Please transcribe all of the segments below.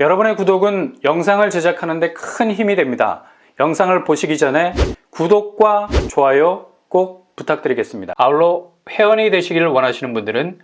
여러분의 구독은 영상을 제작하는 데 큰 힘이 됩니다. 영상을 보시기 전에 구독과 좋아요 꼭 부탁드리겠습니다. 아울러 회원이 되시기를 원하시는 분들은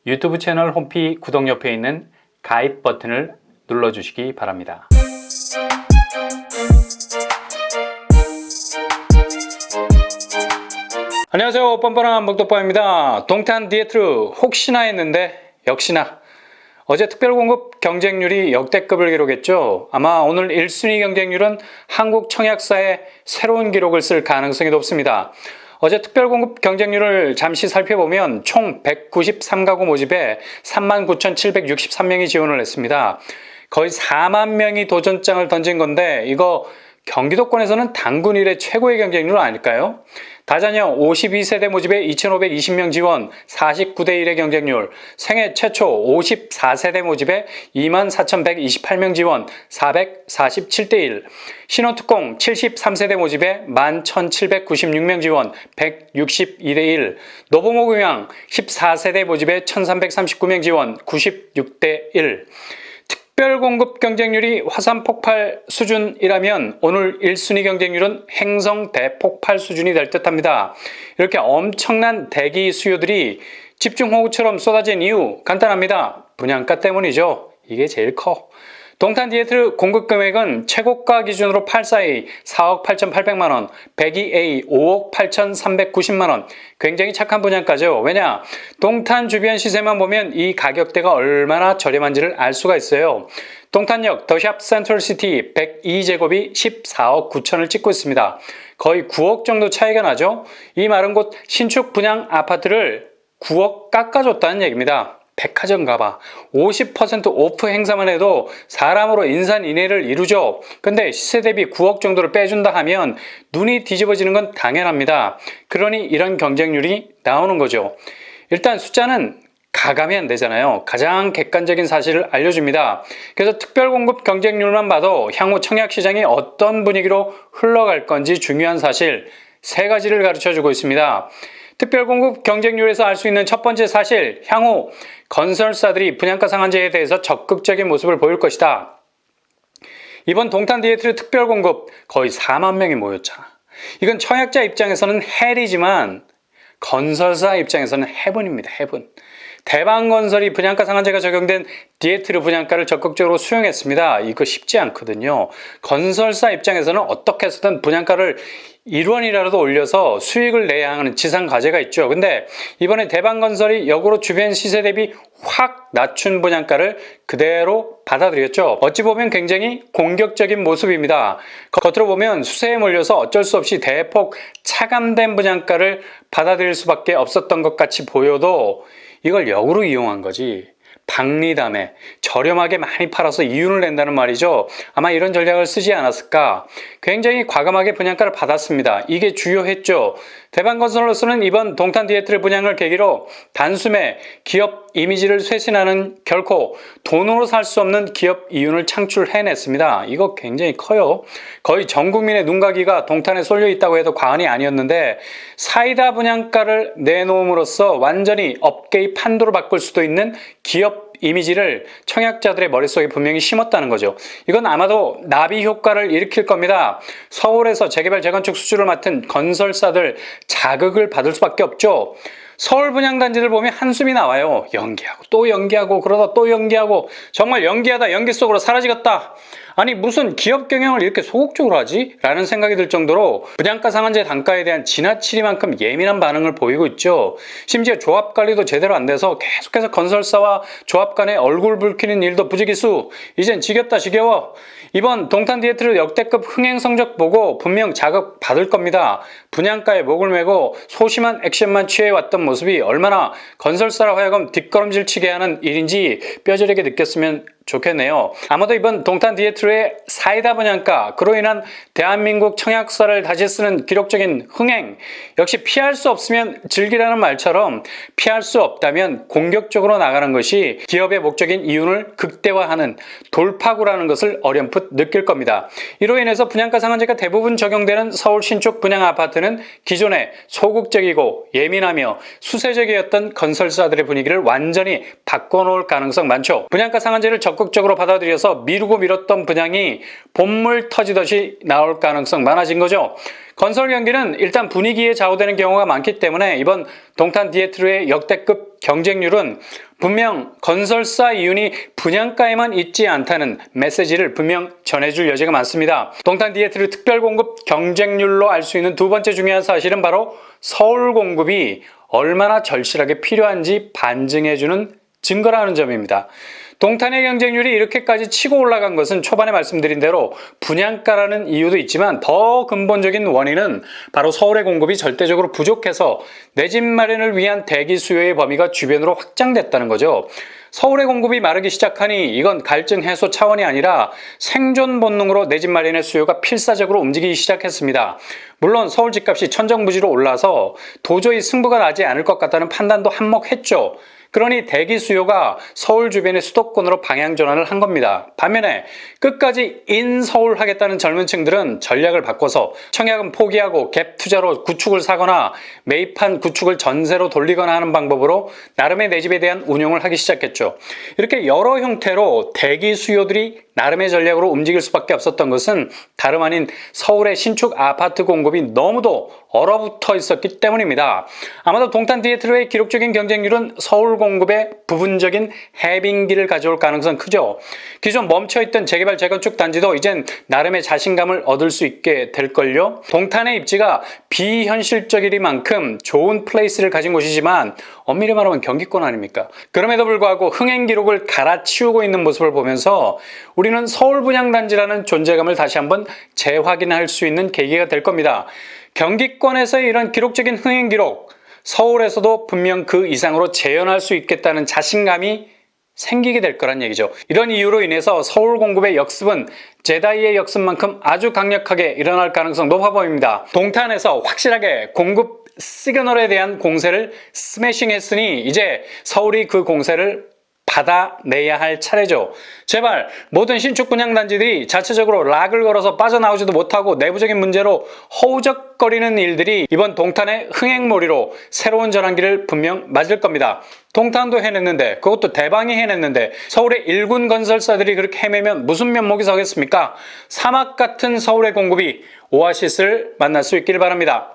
유튜브 채널 홈페이지 구독 옆에 있는 가입 버튼을 눌러주시기 바랍니다. 안녕하세요, 뻔뻔한 먹도빠입니다. 동탄 디에트르 혹시나 했는데 역시나 어제 특별공급 경쟁률이 역대급을 기록했죠. 아마 오늘 1순위 경쟁률은 한국 청약사의 새로운 기록을 쓸 가능성이 높습니다. 어제 특별공급 경쟁률을 잠시 살펴보면 총 193가구 모집에 39,763명이 지원을 했습니다. 거의 4만 명이 도전장을 던진 건데 이거 경기도권에서는 단군 이래 최고의 경쟁률 아닐까요? 다자녀 52세대 모집에 2,520명 지원, 49대 1의 경쟁률, 생애 최초 54세대 모집에 24,128명 지원, 447대 1, 신혼특공 73세대 모집에 11,796명 지원, 162대 1, 노부모금양 14세대 모집에 1,339명 지원, 96대 1, 특별공급 경쟁률이 화산 폭발 수준이라면 오늘 1순위 경쟁률은 행성 대폭발 수준이 될 듯합니다. 이렇게 엄청난 대기 수요들이 집중호우처럼 쏟아진 이유 간단합니다. 분양가 때문이죠. 이게 제일 커. 동탄 디에트르 공급 금액은 최고가 기준으로 842 4억 8,800만원, 102A 5억 8,390만원. 굉장히 착한 분양가죠. 왜냐? 동탄 주변 시세만 보면 이 가격대가 얼마나 저렴한지를 알 수가 있어요. 동탄역 더샵 센트럴시티 102제곱이 14억 9천을 찍고 있습니다. 거의 9억 정도 차이가 나죠. 이 말은 곧 신축 분양 아파트를 9억 깎아줬다는 얘기입니다. 백화점 가봐. 50% 오프 행사만 해도 사람으로 인산인해를 이루죠. 근데 시세 대비 9억 정도를 빼준다 하면 눈이 뒤집어지는 건 당연합니다. 그러니 이런 경쟁률이 나오는 거죠. 일단 숫자는 가감이 안 되잖아요. 가장 객관적인 사실을 알려줍니다. 그래서 특별공급 경쟁률만 봐도 향후 청약시장이 어떤 분위기로 흘러갈 건지 중요한 사실 3가지를 가르쳐주고 있습니다. 특별공급 경쟁률에서 알 수 있는 첫 번째 사실, 향후 건설사들이 분양가 상한제에 대해서 적극적인 모습을 보일 것이다. 이번 동탄 디에트르 특별공급 거의 4만 명이 모였잖아. 이건 청약자 입장에서는 헬이지만 건설사 입장에서는 해븐입니다. 해븐. 대방건설이 분양가 상한제가 적용된 디에트르 분양가를 적극적으로 수용했습니다. 이거 쉽지 않거든요. 건설사 입장에서는 어떻게 해서든 분양가를 1원이라도 올려서 수익을 내야 하는 지상 과제가 있죠. 근데 이번에 대방건설이 역으로 주변 시세 대비 확 낮춘 분양가를 그대로 받아들였죠. 어찌 보면 굉장히 공격적인 모습입니다. 겉으로 보면 수세에 몰려서 어쩔 수 없이 대폭 차감된 분양가를 받아들일 수밖에 없었던 것 같이 보여도 이걸 역으로 이용한 거지. 박리담에 저렴하게 많이 팔아서 이윤을 낸다는 말이죠. 아마 이런 전략을 쓰지 않았을까. 굉장히 과감하게 분양가를 받았습니다. 이게 주요했죠. 대방건설로서는 이번 동탄 디에트르 분양을 계기로 단숨에 기업 이미지를 쇄신하는 결코 돈으로 살 수 없는 기업 이윤을 창출해냈습니다. 이거 굉장히 커요. 거의 전 국민의 눈가기가 동탄에 쏠려 있다고 해도 과언이 아니었는데 사이다 분양가를 내놓음으로써 완전히 업계의 판도를 바꿀 수도 있는 기업 이미지를 청약자들의 머릿속에 분명히 심었다는 거죠. 이건 아마도 나비 효과를 일으킬 겁니다. 서울에서 재개발 재건축 수주를 맡은 건설사들 자극을 받을 수밖에 없죠. 서울 분양단지들 보면 한숨이 나와요. 연기하고 또 연기하고 그러다 또 연기하고 정말 연기하다 연기 속으로 사라지겠다. 아니 무슨 기업 경영을 이렇게 소극적으로 하지? 라는 생각이 들 정도로 분양가 상한제 단가에 대한 지나치리만큼 예민한 반응을 보이고 있죠. 심지어 조합 관리도 제대로 안 돼서 계속해서 건설사와 조합 간에 얼굴 붉히는 일도 부지기수. 이젠 지겹다 지겨워. 이번 동탄 디에트르 역대급 흥행 성적 보고 분명 자극 받을 겁니다. 분양가에 목을 메고 소심한 액션만 취해왔던 모습이 얼마나 건설사라 하여금 뒷걸음질 치게 하는 일인지 뼈저리게 느꼈으면 좋겠네요. 아마도 이번 동탄 디에트르의 사이다 분양가, 그로 인한 대한민국 청약사를 다시 쓰는 기록적인 흥행, 역시 피할 수 없으면 즐기라는 말처럼 피할 수 없다면 공격적으로 나가는 것이 기업의 목적인 이윤을 극대화하는 돌파구라는 것을 어렴풋 느낄 겁니다. 이로 인해서 분양가 상한제가 대부분 적용되는 서울 신축 분양 아파트는 기존에 소극적이고 예민하며 수세적이었던 건설사들의 분위기를 완전히 바꿔놓을 가능성 많죠. 분양가 상한제를 적 적극적으로 받아들여서 미루고 미뤘던 분양이 본물 터지듯이 나올 가능성 많아진 거죠. 건설 경기는 일단 분위기에 좌우되는 경우가 많기 때문에 이번 동탄 디에트로의 역대급 경쟁률은 분명 건설사 이윤이 분양가에만 있지 않다는 메시지를 분명 전해줄 여지가 많습니다. 동탄 디에트로 특별공급 경쟁률로 알 수 있는 두 번째 중요한 사실은 바로 서울 공급이 얼마나 절실하게 필요한지 반증해주는 증거라는 점입니다. 동탄의 경쟁률이 이렇게까지 치고 올라간 것은 초반에 말씀드린 대로 분양가라는 이유도 있지만 더 근본적인 원인은 바로 서울의 공급이 절대적으로 부족해서 내 집 마련을 위한 대기 수요의 범위가 주변으로 확장됐다는 거죠. 서울의 공급이 마르기 시작하니 이건 갈증 해소 차원이 아니라 생존 본능으로 내 집 마련의 수요가 필사적으로 움직이기 시작했습니다. 물론 서울 집값이 천정부지로 올라서 도저히 승부가 나지 않을 것 같다는 판단도 한몫했죠. 그러니 대기 수요가 서울 주변의 수도권으로 방향 전환을 한 겁니다. 반면에 끝까지 인서울 하겠다는 젊은 층들은 전략을 바꿔서 청약은 포기하고 갭 투자로 구축을 사거나 매입한 구축을 전세로 돌리거나 하는 방법으로 나름의 내 집에 대한 운용을 하기 시작했죠. 이렇게 여러 형태로 대기 수요들이 나름의 전략으로 움직일 수밖에 없었던 것은 다름 아닌 서울의 신축 아파트 공급이 너무도 얼어붙어 있었기 때문입니다. 아마도 동탄 디에트로의 기록적인 경쟁률은 서울 공급의 부분적인 해빙기를 가져올 가능성 크죠. 기존 멈춰있던 재개발 재건축 단지도 이젠 나름의 자신감을 얻을 수 있게 될걸요. 동탄의 입지가 비현실적이리만큼 좋은 플레이스를 가진 곳이지만 엄밀히 말하면 경기권 아닙니까? 그럼에도 불구하고 흥행 기록을 갈아치우고 있는 모습을 보면서 우리는 서울 분양단지라는 존재감을 다시 한번 재확인할 수 있는 계기가 될 겁니다. 경기권에서의 이런 기록적인 흥행 기록, 서울에서도 분명 그 이상으로 재현할 수 있겠다는 자신감이 생기게 될 거란 얘기죠. 이런 이유로 인해서 서울 공급의 역습은 제다이의 역습만큼 아주 강력하게 일어날 가능성 높아 보입니다. 동탄에서 확실하게 공급 시그널에 대한 공세를 스매싱했으니 이제 서울이 그 공세를 받아내야 할 차례죠. 제발 모든 신축 분양단지들이 자체적으로 락을 걸어서 빠져나오지도 못하고 내부적인 문제로 허우적거리는 일들이 이번 동탄의 흥행몰이로 새로운 전환기를 분명 맞을 겁니다. 동탄도 해냈는데 그것도 대방이 해냈는데 서울의 일군 건설사들이 그렇게 헤매면 무슨 면목이 서겠습니까? 사막 같은 서울의 공급이 오아시스를 만날 수 있기를 바랍니다.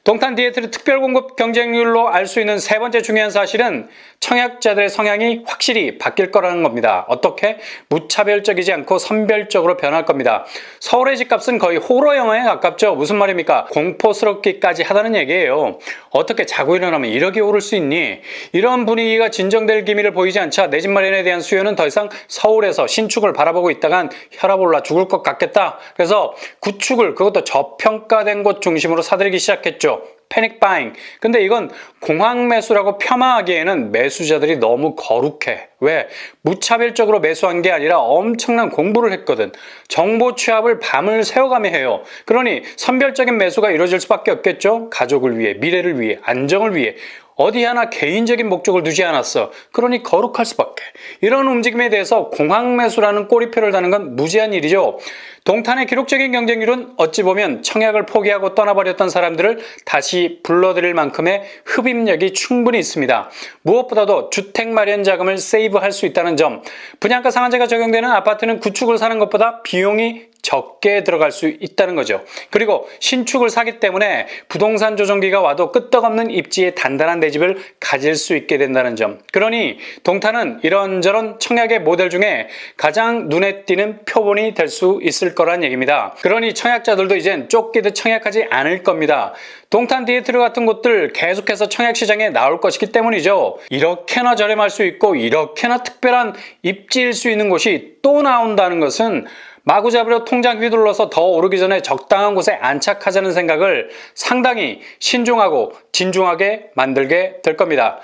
동탄 디에트로 특별공급 경쟁률로 알 수 있는 세 번째 중요한 사실은 청약자들의 성향이 확실히 바뀔 거라는 겁니다. 어떻게? 무차별적이지 않고 선별적으로 변할 겁니다. 서울의 집값은 거의 호러 영화에 가깝죠. 무슨 말입니까? 공포스럽기까지 하다는 얘기예요. 어떻게 자고 일어나면 1억이 오를 수 있니? 이런 분위기가 진정될 기미를 보이지 않자 내 집 마련에 대한 수요는 더 이상 서울에서 신축을 바라보고 있다간 혈압 올라 죽을 것 같겠다. 그래서 구축을 그것도 저평가된 곳 중심으로 사들이기 시작했죠. 패닉 바잉. 근데 이건 공황 매수라고 폄하하기에는 매수자들이 너무 거룩해. 왜? 무차별적으로 매수한 게 아니라 엄청난 공부를 했거든. 정보 취합을 밤을 새워가며 해요. 그러니 선별적인 매수가 이루어질 수밖에 없겠죠. 가족을 위해, 미래를 위해, 안정을 위해. 어디 하나 개인적인 목적을 두지 않았어. 그러니 거룩할 수밖에. 이런 움직임에 대해서 공황매수라는 꼬리표를 다는 건 무지한 일이죠. 동탄의 기록적인 경쟁률은 어찌 보면 청약을 포기하고 떠나버렸던 사람들을 다시 불러들일 만큼의 흡입력이 충분히 있습니다. 무엇보다도 주택 마련 자금을 세이브할 수 있다는 점. 분양가 상한제가 적용되는 아파트는 구축을 사는 것보다 비용이 적게 들어갈 수 있다는 거죠. 그리고 신축을 사기 때문에 부동산 조정기가 와도 끄떡없는 입지에 단단한 내 집을 가질 수 있게 된다는 점. 그러니 동탄은 이런저런 청약의 모델 중에 가장 눈에 띄는 표본이 될 수 있을 거란 얘기입니다. 그러니 청약자들도 이젠 쫓기듯 청약하지 않을 겁니다. 동탄 디에트로 같은 곳들 계속해서 청약 시장에 나올 것이기 때문이죠. 이렇게나 저렴할 수 있고 이렇게나 특별한 입지일 수 있는 곳이 또 나온다는 것은 마구 잡으려 통장 휘둘러서 더 오르기 전에 적당한 곳에 안착하자는 생각을 상당히 신중하고 진중하게 만들게 될 겁니다.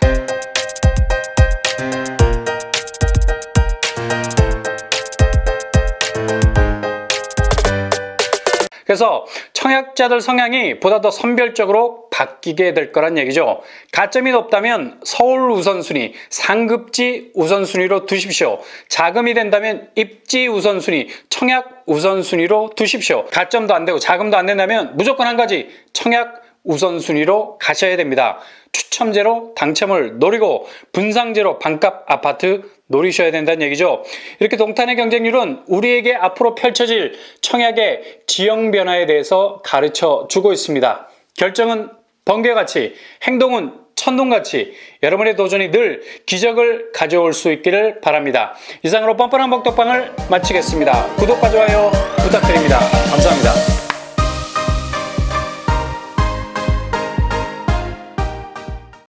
그래서 청약자들 성향이 보다 더 선별적으로 바뀌게 될 거란 얘기죠. 가점이 높다면 서울 우선순위, 상급지 우선순위로 두십시오. 자금이 된다면 입지 우선순위, 청약 우선순위로 두십시오. 가점도 안 되고 자금도 안 된다면 무조건 한 가지, 청약 우선순위로 가셔야 됩니다. 추첨제로 당첨을 노리고 분상제로 반값 아파트 노리셔야 된다는 얘기죠. 이렇게 동탄의 경쟁률은 우리에게 앞으로 펼쳐질 청약의 지형 변화에 대해서 가르쳐 주고 있습니다. 결정은 번개같이, 행동은 천둥같이 여러분의 도전이 늘 기적을 가져올 수 있기를 바랍니다. 이상으로 뻔뻔한 먹덕방을 마치겠습니다. 구독과 좋아요 부탁드립니다. 감사합니다.